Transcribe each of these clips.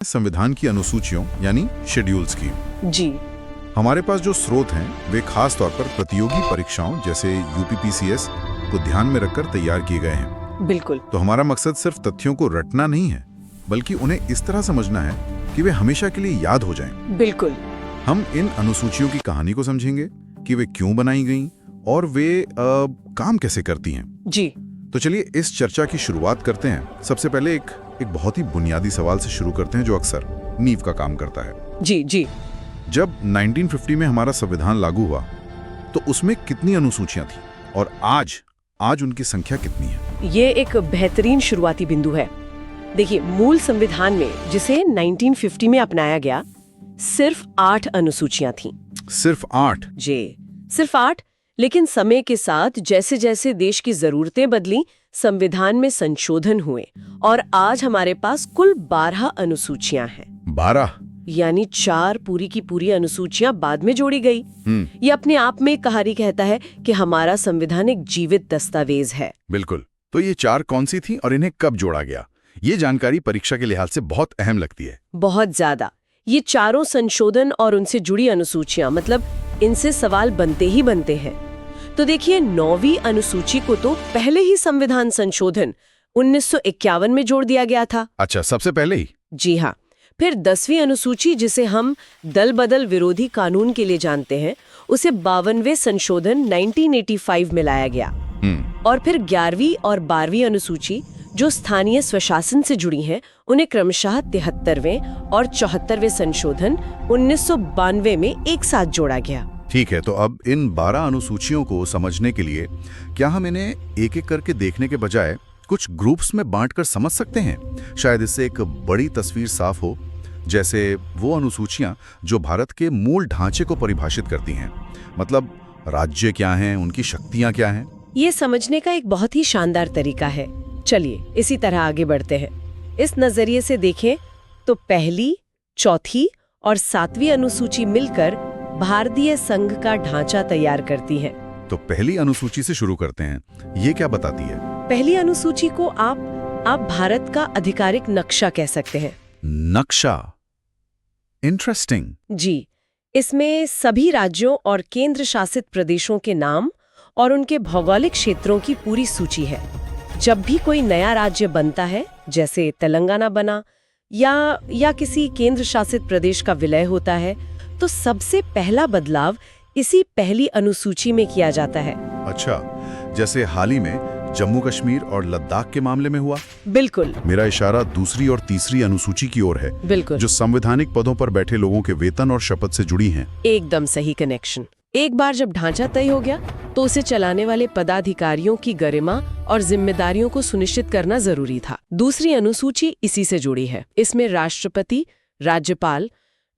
संविधान की अनुसूचियों यानी शेड्यूल्स की। जी। हमारे पास जो स्रोत हैं वे खास तौर पर प्रतियोगी परीक्षाओं जैसे यूपीपीसीएस को ध्यान में रखकर तैयार किए गए हैं। बिल्कुल। तो हमारा मकसद सिर्फ तथ्यों को रटना नहीं है, बल्कि उन्हें इस तरह समझना है कि वे हमेशा के लिए याद हो जाएं। बिल्कुल। हम इन अनुसूचियों की कहानी को समझेंगे कि वे क्यों बनाई गईं और वे काम कैसे करती हैं। जी। तो चलिए इस चर्चा की शुरुआत करते हैं। सबसे पहले एक बहुत ही बुनियादी सवाल से शुरू करते हैं जो अक्सर नींव का काम करता है। जी जी। जब 1950 में हमारा संविधान लागू हुआ तो उसमें कितनी अनुसूचियां थी और आज उनकी संख्या कितनी है? ये एक बेहतरीन शुरुआती बिंदु है। देखिए, मूल संविधान में जिसे 1950 में अपनाया गया सिर्फ 8 अनुसूचियां थीं। सिर्फ 8? जी, सिर्फ 8। लेकिन समय के साथ जैसे जैसे देश की जरूरतें बदली, संविधान में संशोधन हुए और आज हमारे पास कुल 12 अनुसूचियां हैं। 12? यानी 4 पूरी की पूरी अनुसूचियां बाद में जोड़ी गई। ये अपने आप में एक कहानी कहता है कि हमारा संविधान एक जीवित दस्तावेज है। बिल्कुल। तो ये 4 कौन सी थी और इन्हें कब जोड़ा गया? ये जानकारी परीक्षा के लिहाज से बहुत अहम लगती है। बहुत ज्यादा। ये चारों संशोधन और उनसे जुड़ी अनुसूचियां, मतलब इनसे सवाल बनते ही बनते हैं। तो देखिए, 9वीं अनुसूची को तो पहले ही संविधान संशोधन 1951 में जोड़ दिया गया था। अच्छा, सबसे पहले ही? जी हाँ। फिर 10वीं अनुसूची, जिसे हम दल बदल विरोधी कानून के लिए जानते हैं, उसे 52वें संशोधन 1985 में लाया गया। और फिर 11वीं और 12वीं अनुसूची जो स्थानीय स्वशासन से जुड़ी हैं, उन्हें क्रमशः 73वें और 74वें संशोधन 1992 में एक साथ जोड़ा गया। ठीक है, तो अब इन 12 अनुसूचियों को समझने के लिए क्या हम इन्हें एक एक करके देखने के बजाय कुछ ग्रुप्स में बांटकर समझ सकते हैं? शायद इससे एक बड़ी तस्वीर साफ हो, जैसे वो अनुसूचियां जो भारत के मूल ढांचे को परिभाषित करती हैं। मतलब राज्य क्या हैं, उनकी शक्तियां क्या हैं। ये समझने का एक बहुत ही शानदार तरीका है। चलिए इसी तरह आगे बढ़ते हैं। इस नजरिए से देखें तो पहली, चौथी और 7वीं अनुसूची मिलकर भारतीय संघ का ढांचा तैयार करती हैं। तो पहली अनुसूची से शुरू करते हैं। ये क्या बताती है? पहली अनुसूची को आप भारत का आधिकारिक नक्शा कह सकते हैं। नक्शा? इंटरेस्टिंग। जी, इसमें सभी राज्यों और केंद्र शासित प्रदेशों के नाम और उनके भौगोलिक क्षेत्रों की पूरी सूची है। जब भी कोई नया राज्य बनता है, जैसे तेलंगाना बना या किसी केंद्र शासित प्रदेश का विलय होता है, तो सबसे पहला बदलाव इसी पहली अनुसूची में किया जाता है। अच्छा, जैसे हाल ही में जम्मू कश्मीर और लद्दाख के मामले में हुआ? बिल्कुल। मेरा इशारा दूसरी और तीसरी अनुसूची की ओर है। बिल्कुल। जो संवैधानिक पदों पर बैठे लोगों के वेतन और शपथ से जुड़ी हैं। एकदम सही कनेक्शन। एक बार जब ढांचा तय हो गया तो उसे चलाने वाले पदाधिकारियों की गरिमा और जिम्मेदारियों को सुनिश्चित करना जरूरी था। दूसरी अनुसूची इसी से जुड़ी है। इसमें राष्ट्रपति, राज्यपाल,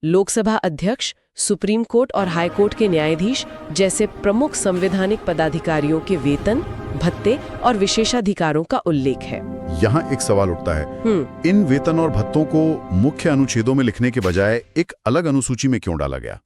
लोकसभा अध्यक्ष, सुप्रीम कोर्ट और हाई कोर्ट के न्यायाधीश जैसे प्रमुख संवैधानिक पदाधिकारियों के वेतन, भत्ते और विशेषाधिकारों का उल्लेख है। यहाँ एक सवाल उठता है, इन वेतन और भत्तों को मुख्य अनुच्छेदों में लिखने के बजाय एक अलग अनुसूची में क्यों डाला गया?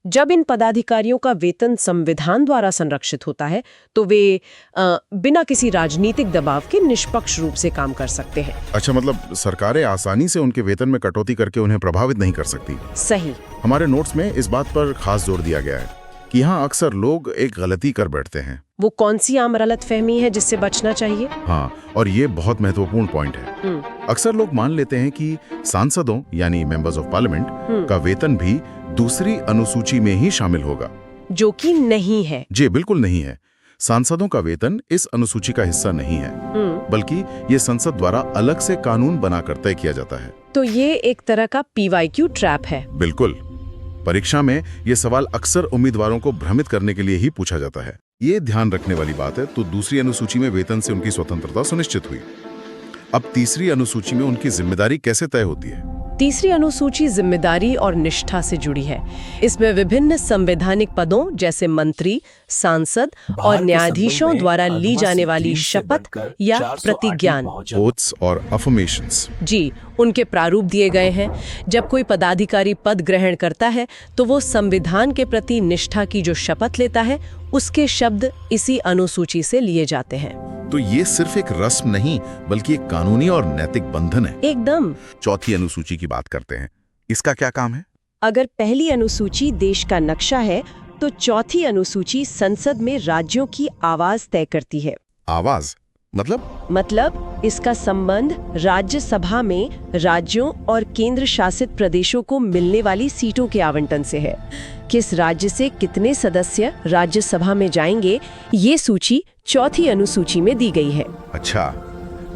जब इन पदाधिकारियों का वेतन संविधान द्वारा संरक्षित होता है तो वे बिना किसी राजनीतिक दबाव के निष्पक्ष रूप से काम कर सकते हैं। अच्छा, मतलब सरकारें आसानी से उनके वेतन में कटौती करके उन्हें प्रभावित नहीं कर सकती। सही। हमारे नोट्स में इस बात पर खास जोर दिया गया है कि यहाँ अक्सर लोग एक गलती कर बैठते हैं। वो कौन सी आम गलतफहमी है जिससे बचना चाहिए? हाँ, और ये बहुत महत्वपूर्ण पॉइंट है। अक्सर लोग मान लेते हैं कि सांसदों यानी मेंबर्स ऑफ पार्लियामेंट का वेतन भी दूसरी अनुसूची में ही शामिल होगा, जो कि नहीं है। जी बिल्कुल नहीं है। सांसदों का वेतन इस अनुसूची का हिस्सा नहीं है, बल्कि ये संसद द्वारा अलग से कानून बनाकर तय किया जाता है। तो ये एक तरह का PYQ ट्रैप है। बिल्कुल। परीक्षा में ये सवाल अक्सर उम्मीदवारों को भ्रमित करने के लिए ही पूछा जाता है। ये ध्यान रखने वाली बात है। तो दूसरी अनुसूची में वेतन से उनकी स्वतंत्रता सुनिश्चित हुई। अब तीसरी अनुसूची में उनकी जिम्मेदारी कैसे तय होती है? तीसरी अनुसूची जिम्मेदारी और निष्ठा से जुड़ी है। इसमें विभिन्न संवैधानिक पदों जैसे मंत्री, सांसद और न्यायाधीशों द्वारा ली जाने वाली शपथ या प्रतिज्ञान, ओथ्स और अफर्मेशंस, जी, उनके प्रारूप दिए गए हैं। जब कोई पदाधिकारी पद ग्रहण करता है तो वो संविधान के प्रति निष्ठा की जो शपथ लेता है, उसके शब्द इसी अनुसूची से लिए जाते हैं। तो ये सिर्फ एक रस्म नहीं बल्कि एक कानूनी और नैतिक बंधन है। एकदम। चौथी अनुसूची की बात करते हैं, इसका क्या काम है? अगर पहली अनुसूची देश का नक्शा है तो चौथी अनुसूची संसद में राज्यों की आवाज तय करती है। आवाज मतलब इसका संबंध राज्यसभा में राज्यों और केंद्र शासित प्रदेशों को मिलने वाली सीटों के आवंटन से है। किस राज्य से कितने सदस्य राज्यसभा में जाएंगे, ये सूची चौथी अनुसूची में दी गई है। अच्छा,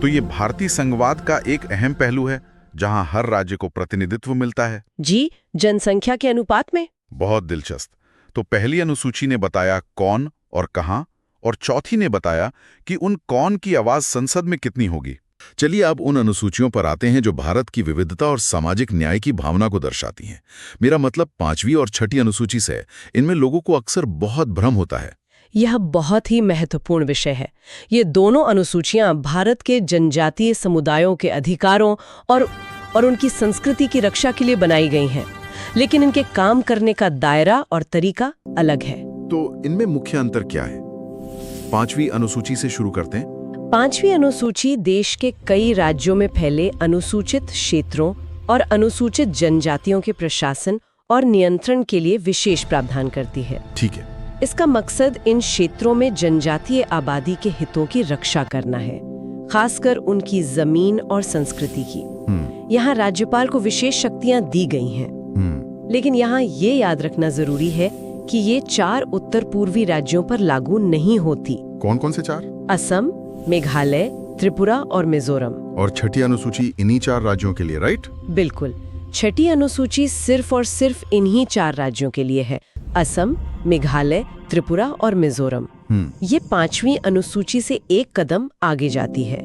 तो ये भारतीय संघवाद का एक अहम पहलू है जहां हर राज्य को प्रतिनिधित्व मिलता है। जी, जनसंख्या के अनुपात में। बहुत दिलचस्प। तो पहली अनुसूची ने बताया कौन और कहां, और चौथी ने बताया कि उन कौन की आवाज संसद में कितनी होगी। चलिए अब उन अनुसूचियों पर आते हैं जो भारत की विविधता और सामाजिक न्याय की भावना को दर्शाती हैं। मेरा मतलब 5वीं और 6ठी अनुसूची से इनमें लोगों को अक्सर बहुत भ्रम होता है। यह बहुत ही महत्वपूर्ण विषय है। ये दोनों अनुसूचियां भारत के जनजातीय समुदायों के अधिकारों और उनकी संस्कृति की रक्षा के लिए बनाई गई हैं, लेकिन इनके काम करने का दायरा और तरीका अलग है। तो इनमें मुख्य अंतर क्या है? 5वीं अनुसूची से शुरू करते हैं। 5वीं अनुसूची देश के कई राज्यों में फैले अनुसूचित क्षेत्रों और अनुसूचित जनजातियों के प्रशासन और नियंत्रण के लिए विशेष प्रावधान करती है। ठीक है। इसका मकसद इन क्षेत्रों में जनजातीय आबादी के हितों की रक्षा करना है, खासकर उनकी जमीन और संस्कृति की। यहाँ राज्यपाल को विशेष शक्तियां दी गई हैं। लेकिन यहाँ ये याद रखना जरूरी है कि ये 4 उत्तर पूर्वी राज्यों पर लागू नहीं होती। कौन कौन से 4? असम, मेघालय, त्रिपुरा और मिजोरम। और 6ठी अनुसूची इन्हीं 4 राज्यों के लिए, राइट? बिल्कुल। 6ठी अनुसूची सिर्फ और सिर्फ इन्हीं 4 राज्यों के लिए है, असम, मेघालय, त्रिपुरा और मिजोरम। ये 5वीं अनुसूची से एक कदम आगे जाती है।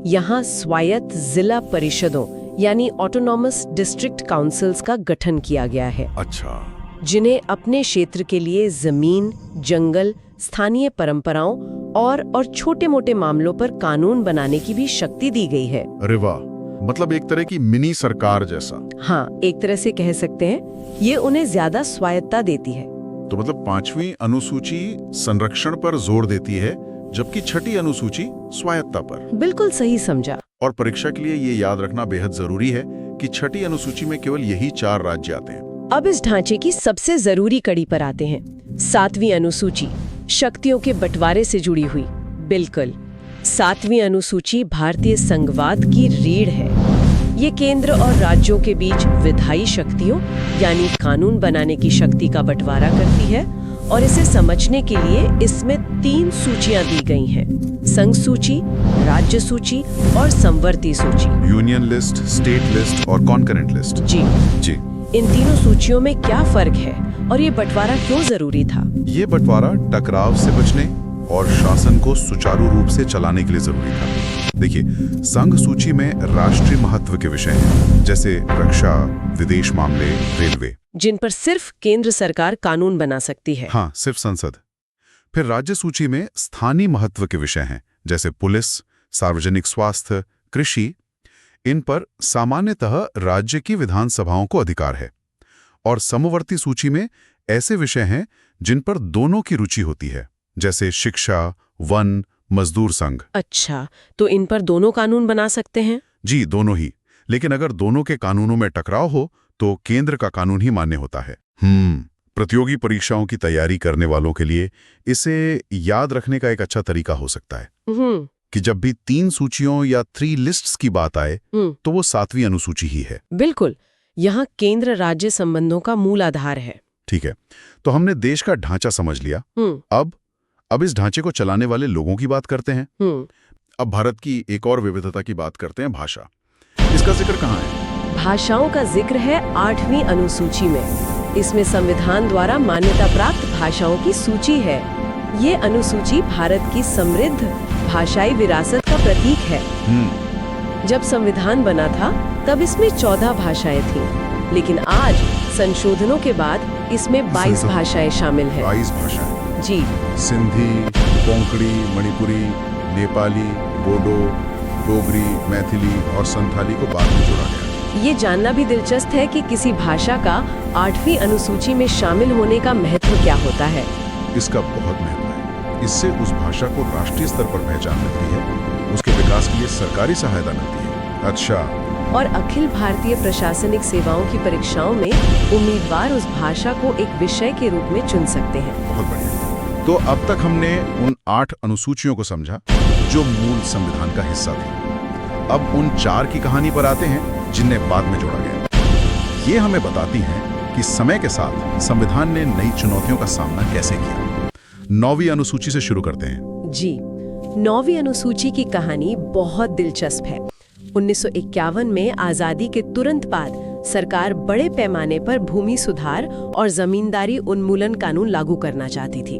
यहाँ स्वायत्त जिला परिषदों यानी ऑटोनॉमस डिस्ट्रिक्ट काउंसिल्स का गठन किया गया है। अच्छा। जिन्हें अपने क्षेत्र के लिए जमीन, जंगल, स्थानीय परंपराओं और छोटे मोटे मामलों पर कानून बनाने की भी शक्ति दी गई है। अरे वाह, मतलब एक तरह की मिनी सरकार जैसा। हाँ, एक तरह से कह सकते हैं। ये उन्हें ज्यादा स्वायत्तता देती है। तो मतलब 5वीं अनुसूची संरक्षण पर जोर देती है, जबकि 6ठी अनुसूची स्वायत्तता पर। बिल्कुल सही समझा। और परीक्षा के लिए ये याद रखना बेहद जरूरी है कि 6ठी अनुसूची में केवल यही 4 राज्य आते हैं। अब इस ढांचे की सबसे जरूरी कड़ी पर आते हैं। 7वीं अनुसूची शक्तियों के बंटवारे से जुड़ी हुई। बिल्कुल, 7वीं अनुसूची भारतीय संघवाद की रीढ़ है। ये केंद्र और राज्यों के बीच विधायी शक्तियों यानी कानून बनाने की शक्ति का बंटवारा करती है, और इसे समझने के लिए इसमें 3 सूचियां दी गई हैं: संघ सूची, राज्य सूची और समवर्ती सूची। यूनियन लिस्ट, स्टेट लिस्ट और कॉन्करेंट लिस्ट। जी। इन तीनों सूचियों में क्या फर्क है और ये बंटवारा क्यों जरूरी था? ये बंटवारा टकराव से बचने और शासन को सुचारू रूप से चलाने के लिए जरूरी था। देखिए, संघ सूची में राष्ट्रीय महत्व के विषय हैं, जैसे रक्षा, विदेश मामले, रेलवे, जिन पर सिर्फ केंद्र सरकार कानून बना सकती है। हाँ, सिर्फ संसद। फिर राज्य सूची में स्थानीय महत्व के विषय हैं, जैसे पुलिस, सार्वजनिक स्वास्थ्य, कृषि। इन पर सामान्यतः राज्य की विधानसभाओं को अधिकार है। और समवर्ती सूची में ऐसे विषय हैं जिन पर दोनों की रुचि होती है, जैसे शिक्षा, वन, मजदूर संघ। अच्छा, तो इन पर दोनों कानून बना सकते हैं? जी, दोनों ही। लेकिन अगर दोनों के कानूनों में टकराव हो तो केंद्र का कानून ही मान्य होता है। प्रतियोगी परीक्षाओं की तैयारी करने वालों के लिए इसे याद रखने का एक अच्छा तरीका हो सकता है कि जब भी 3 सूचियों या 3 लिस्ट्स की बात आए तो वो 7वीं अनुसूची ही है। बिल्कुल, यहाँ केंद्र राज्य संबंधों का मूल आधार है। ठीक है, तो हमने देश का ढांचा समझ लिया। अब इस ढांचे को चलाने वाले लोगों की बात करते हैं। अब भारत की एक और विविधता की बात करते हैं, भाषा। इसका जिक्र कहाँ है? भाषाओं का जिक्र है 8वीं अनुसूची में। इसमें संविधान द्वारा मान्यता प्राप्त भाषाओं की सूची है। ये अनुसूची भारत की समृद्ध भाषाई विरासत का प्रतीक है। जब संविधान बना था तब इसमें 14 भाषाएं थीं, लेकिन आज संशोधनों के बाद इसमें 22 भाषाएं शामिल हैं। 22 भाषाएं? जी। सिंधी, कोंकणी, मणिपुरी, नेपाली, बोडो, डोगरी, मैथिली और संथाली को बाद में जोड़ा गया। ये जानना भी दिलचस्प है कि किसी भाषा का 8वीं अनुसूची में शामिल होने का महत्व क्या होता है। इसका बहुत महत्व है। इससे उस भाषा को राष्ट्रीय स्तर पर पहचान मिलती है, उसके विकास के लिए सरकारी सहायता मिलती है। अच्छा। और अखिल भारतीय प्रशासनिक सेवाओं की परीक्षाओं में उम्मीदवार उस भाषा को एक विषय के रूप में चुन सकते हैं। बहुत बढ़िया। तो अब तक हमने उन 8 अनुसूचियों को समझा जो मूल संविधान का हिस्सा थी। अब उन 4 की कहानी पर आते हैं जिन्हें बाद में जोड़ा गया। ये हमें बताती हैं कि समय के साथ संविधान ने नई चुनौतियों का सामना कैसे किया। 9वीं अनुसूची से शुरू करते हैं। जी, 9वीं अनुसूची की कहानी बहुत दिलचस्प है। 1951 में आजादी के तुरंत बाद सरकार बड़े पैमाने पर भूमि सुधार और जमींदारी उन्मूलन कानून लागू करना चाहती थी।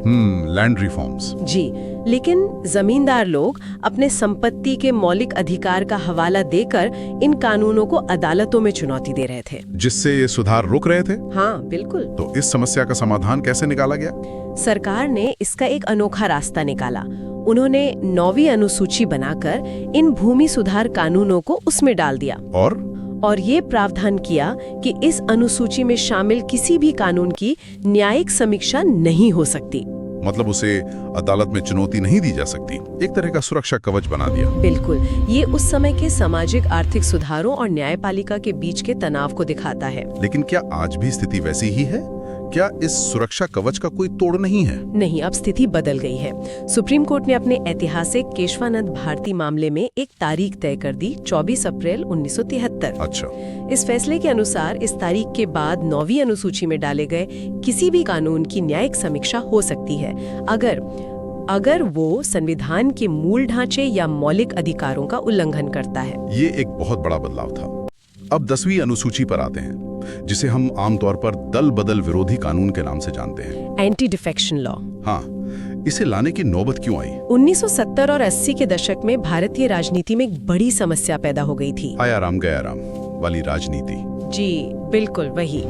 Land reforms. जी, लेकिन जमींदार लोग अपने संपत्ति के मौलिक अधिकार का हवाला देकर इन कानूनों को अदालतों में चुनौती दे रहे थे, जिससे ये सुधार रुक रहे थे। हाँ, बिल्कुल। तो इस समस्या का समाधान कैसे निकाला गया? सरकार ने इसका एक अनोखा रास्ता निकाला। उन्होंने 9वीं अनुसूची बनाकर इन भूमि सुधार कानूनों को उसमें डाल दिया और ये प्रावधान किया कि इस अनुसूची में शामिल किसी भी कानून की न्यायिक समीक्षा नहीं हो सकती। मतलब उसे अदालत में चुनौती नहीं दी जा सकती। एक तरह का सुरक्षा कवच बना दिया। बिल्कुल, ये उस समय के सामाजिक आर्थिक सुधारों और न्यायपालिका के बीच के तनाव को दिखाता है। लेकिन क्या आज भी स्थिति वैसी ही है? क्या इस सुरक्षा कवच का कोई तोड़ नहीं है? नहीं, अब स्थिति बदल गई है। सुप्रीम कोर्ट ने अपने ऐतिहासिक केशवानंद भारती मामले में एक तारीख तय कर दी, 24 अप्रैल 1973। अच्छा। इस फैसले के अनुसार इस तारीख के बाद 9वीं अनुसूची में डाले गए किसी भी कानून की न्यायिक समीक्षा हो सकती है अगर वो संविधान के मूल ढांचे या मौलिक अधिकारों का उल्लंघन करता है। ये एक बहुत बड़ा बदलाव था। अब 10वीं अनुसूची पर आते हैं, जिसे हम आमतौर पर दल बदल विरोधी कानून के नाम से जानते हैं। Anti defection law. हाँ, इसे लाने की नौबत क्यों आई? 1970 और 80 के दशक में भारतीय राजनीति में एक बड़ी समस्या पैदा हो गई थी। आया राम गया राम वाली राजनीति। जी बिल्कुल वही।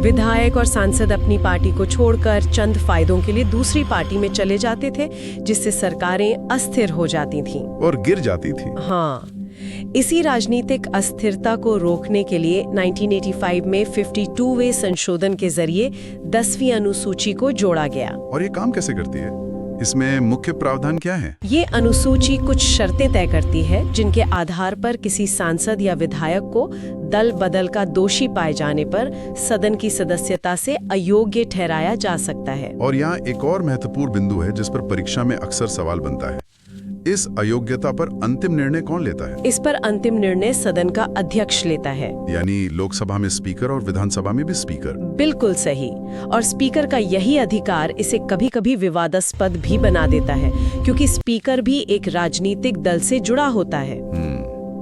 विधायक और सांसद अपनी पार्टी को छोड़कर चंद फायदों के लिए दूसरी पार्टी में चले जाते थे, जिससे सरकारें अस्थिर हो जाती थीं और गिर जाती थी। हाँ, इसी राजनीतिक अस्थिरता को रोकने के लिए 1985 में 52वें संशोधन के जरिए 10वीं अनुसूची को जोड़ा गया। और ये काम कैसे करती है? इसमें मुख्य प्रावधान क्या है? ये अनुसूची कुछ शर्तें तय करती है जिनके आधार पर किसी सांसद या विधायक को दल बदल का दोषी पाए जाने पर सदन की सदस्यता से अयोग्य ठहराया जा सकता है। और यहाँ एक और महत्वपूर्ण बिंदु है जिस पर परीक्षा में अक्सर सवाल बनता है। इस अयोग्यता पर अंतिम निर्णय कौन लेता है? इस पर अंतिम निर्णय सदन का अध्यक्ष लेता है। यानी लोकसभा में स्पीकर और विधानसभा में भी स्पीकर। बिल्कुल सही। और स्पीकर का यही अधिकार इसे कभी-कभी विवादास्पद भी बना देता है, क्योंकि स्पीकर भी एक राजनीतिक दल से जुड़ा होता है।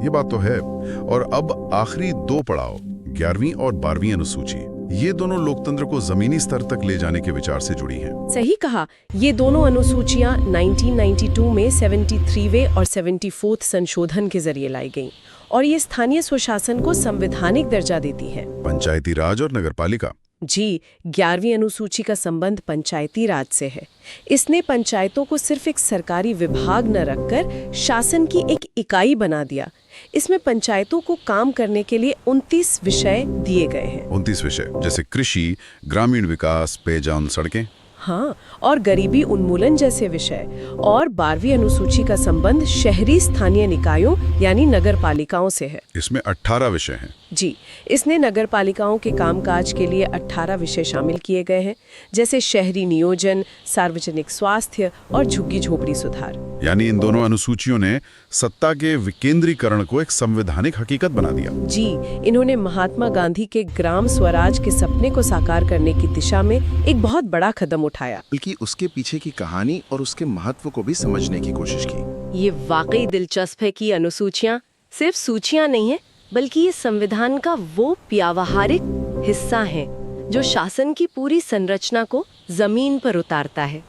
ये बात तो है। और अब आखिरी 2 पड़ाव, 11वीं और 12वीं अनुसूची, ये दोनों लोकतंत्र को जमीनी स्तर तक ले जाने के विचार से जुड़ी हैं। सही कहा। ये दोनों अनुसूचियां 1992 में 73वें और 74th संशोधन के जरिए लाई गईं और ये स्थानीय स्वशासन को संवैधानिक दर्जा देती है। पंचायती राज और नगरपालिका। जी, 11वीं अनुसूची का संबंध पंचायती राज से है। इसने पंचायतों को सिर्फ एक सरकारी विभाग न रखकर शासन की एक इकाई बना दिया। इसमें पंचायतों को काम करने के लिए 29 विषय दिए गए हैं। 29 विषय, जैसे कृषि, ग्रामीण विकास, पेयजल, सड़कें। हाँ, और गरीबी उन्मूलन जैसे विषय। और 12वीं अनुसूची का संबंध शहरी स्थानीय निकायों यानी नगर पालिकाओं से है। इसमें 18 विषय हैं। जी, इसने नगर पालिकाओं के कामकाज के लिए 18 विषय शामिल किए गए हैं, जैसे शहरी नियोजन, सार्वजनिक स्वास्थ्य और झुग्गी झोपड़ी सुधार। यानी इन दोनों अनुसूचियों ने सत्ता के विकेंद्रीकरण को एक संवैधानिक हकीकत बना दिया। जी, इन्होंने महात्मा गांधी के ग्राम स्वराज के सपने को साकार करने की दिशा में एक बहुत बड़ा कदम उठाया। बल्कि उसके पीछे की कहानी और उसके महत्व को भी समझने की कोशिश की। ये वाकई दिलचस्प है कि अनुसूचियां सिर्फ सूचियां नहीं है, बल्कि ये संविधान का वो व्यावहारिक हिस्सा है जो शासन की पूरी संरचना को जमीन पर उतारता है।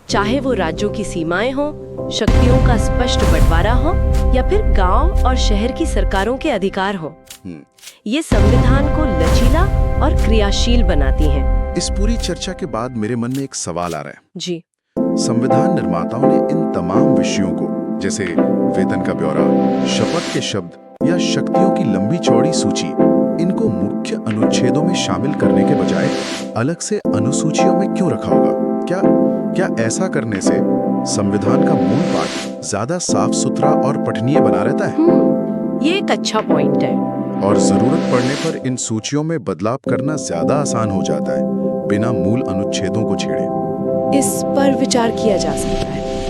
चाहे वो राज्यों की सीमाएं हो, शक्तियों का स्पष्ट बंटवारा हो या फिर गांव और शहर की सरकारों के अधिकार हो, ये संविधान को लचीला और क्रियाशील बनाती हैं। इस पूरी चर्चा के बाद मेरे मन में एक सवाल आ रहा है। जी, संविधान निर्माताओं ने इन तमाम विषयों को, जैसे वेतन का ब्यौरा, शपथ के शब्द या शक्तियों की लंबी चौड़ी सूची, इनको मुख्य अनुच्छेदों में शामिल करने के बजाय अलग से अनुसूचियों में क्यों रखा होगा? क्या ऐसा करने से संविधान का मूल पाठ ज्यादा साफ सुथरा और पठनीय बना रहता है। ये एक अच्छा पॉइंट है। और जरूरत पड़ने पर इन सूचियों में बदलाव करना ज्यादा आसान हो जाता है, बिना मूल अनुच्छेदों को छेड़े। इस पर विचार किया जा सकता है।